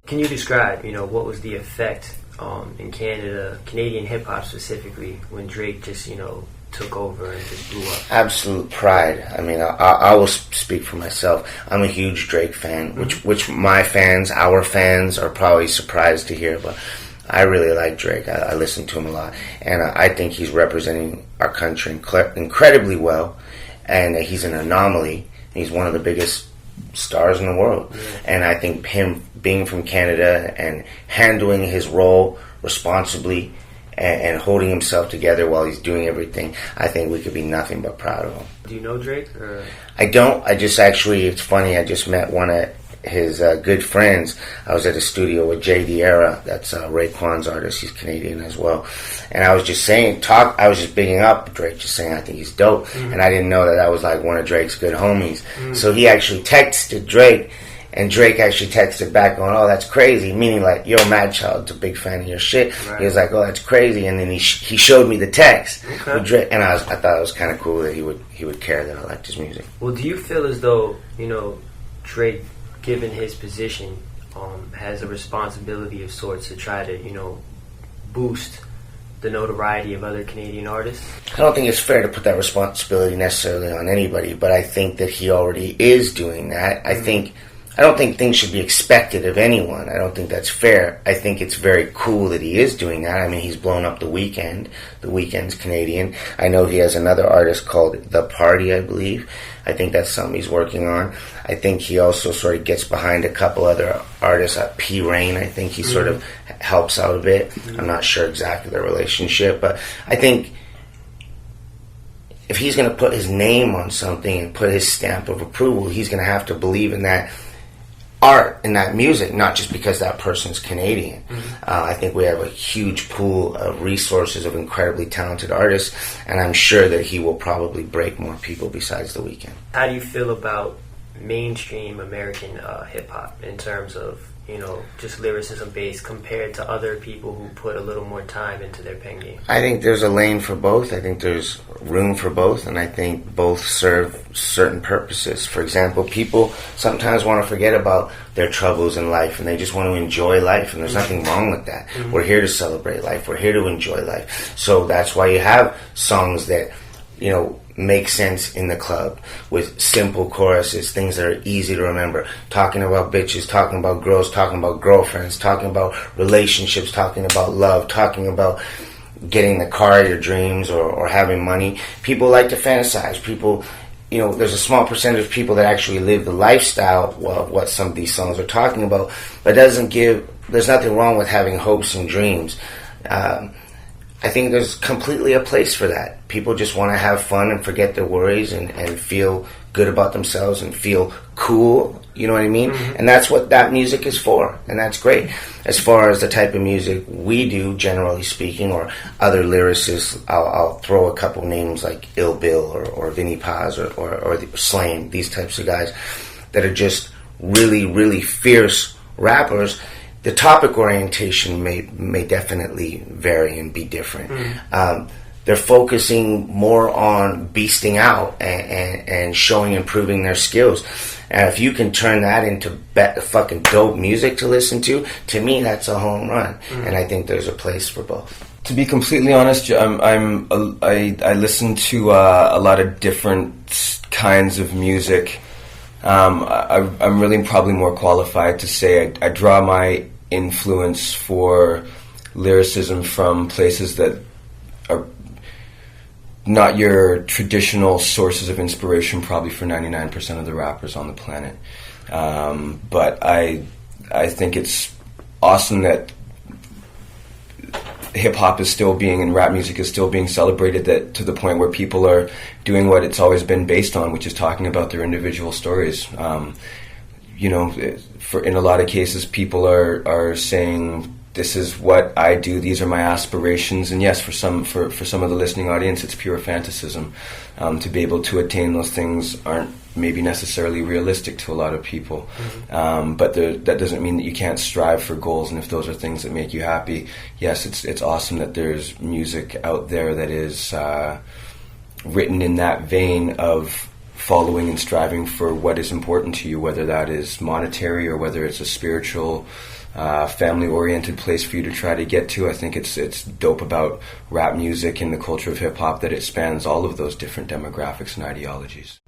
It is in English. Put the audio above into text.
Can you describe, what was the effect in Canada, Canadian hip hop specifically, when Drake just, took over and just blew up? Absolute pride. I mean, I will speak for myself. I'm a huge Drake fan, which my fans, our fans, are probably surprised to hear, but I really like Drake. I listen to him a lot, and I think he's representing our country incredibly well, and he's an anomaly. He's one of the biggest stars in the world, and I think him being from Canada and handling his role responsibly and holding himself together while he's doing everything, I think we could be nothing but proud of him. Do you know Drake? Or? I don't. I just actually, it's funny, I just met one of his good friends. I was at a studio with Jay Diarra, that's Raekwon's artist, he's Canadian as well. And I was just saying, I was just bigging up Drake, just saying I think he's dope. And I didn't know that was like one of Drake's good homies. So he actually texted Drake, and Drake actually texted back going, "Oh, that's crazy," meaning like, "Yo, Madchild's a big fan of your shit." Right. He was like, "Oh, that's crazy," and then he showed me the text with Drake, and I thought it was kind of cool that he would care that I liked his music. Well, do you feel as though Drake, given his position, has a responsibility of sorts to try to boost the notoriety of other Canadian artists? I don't think it's fair to put that responsibility necessarily on anybody, but I think that he already is doing that. I don't think things should be expected of anyone. I don't think that's fair. I think it's very cool that he is doing that. I mean, he's blown up The Weeknd. The Weeknd's Canadian. I know he has another artist called The Party, I believe. I think that's something he's working on. I think he also sort of gets behind a couple other artists. P. Rain, I think he sort of helps out a bit. I'm not sure exactly their relationship, but I think if he's going to put his name on something and put his stamp of approval, he's going to have to believe in that art and that music, not just because that person's Canadian. I think we have a huge pool of resources of incredibly talented artists, and I'm sure that he will probably break more people besides The Weeknd. How do you feel about mainstream American hip-hop in terms of, just lyricism based compared to other people who put a little more time into their pen game? I think there's a lane for both. I think there's room for both, and I think both serve certain purposes. For example, people sometimes want to forget about their troubles in life, and they just want to enjoy life, and there's nothing wrong with that. We're here to celebrate life. We're here to enjoy life. So that's why you have songs that, make sense in the club with simple choruses, things that are easy to remember, talking about bitches, talking about girls, talking about girlfriends, talking about relationships, talking about love, talking about getting the car of your dreams or having money. People like to fantasize. People, there's a small percentage of people that actually live the lifestyle of what some of these songs are talking about, but there's nothing wrong with having hopes and dreams. I think there's completely a place for that. People just want to have fun and forget their worries and feel good about themselves and feel cool, you know what I mean? And that's what that music is for, and that's great. As far as the type of music we do, generally speaking, or other lyricists, I'll throw a couple names like Ill Bill or Vinnie Paz or Slain, these types of guys that are just really, really fierce rappers. The topic orientation may definitely vary and be different. They're focusing more on beasting out and showing, improving their skills. And if you can turn that into fucking dope music to listen to me, that's a home run. And I think there's a place for both. To be completely honest, I listen to a lot of different kinds of music. I'm really probably more qualified to say I draw my influence for lyricism from places that are not your traditional sources of inspiration, probably for 99% of the rappers on the planet. But I think it's awesome that hip-hop is still being, and rap music is still being celebrated, that to the point where people are doing what it's always been based on, which is talking about their individual stories. In a lot of cases, people are saying, this is what I do, these are my aspirations, and yes, for some of the listening audience, it's pure fantasism. To be able to attain those things aren't maybe necessarily realistic to a lot of people. But that doesn't mean that you can't strive for goals, and if those are things that make you happy, yes, it's awesome that there's music out there that is written in that vein of following and striving for what is important to you, whether that is monetary or whether it's a spiritual, family-oriented place for you to try to get to. I think it's dope about rap music and the culture of hip-hop that it spans all of those different demographics and ideologies.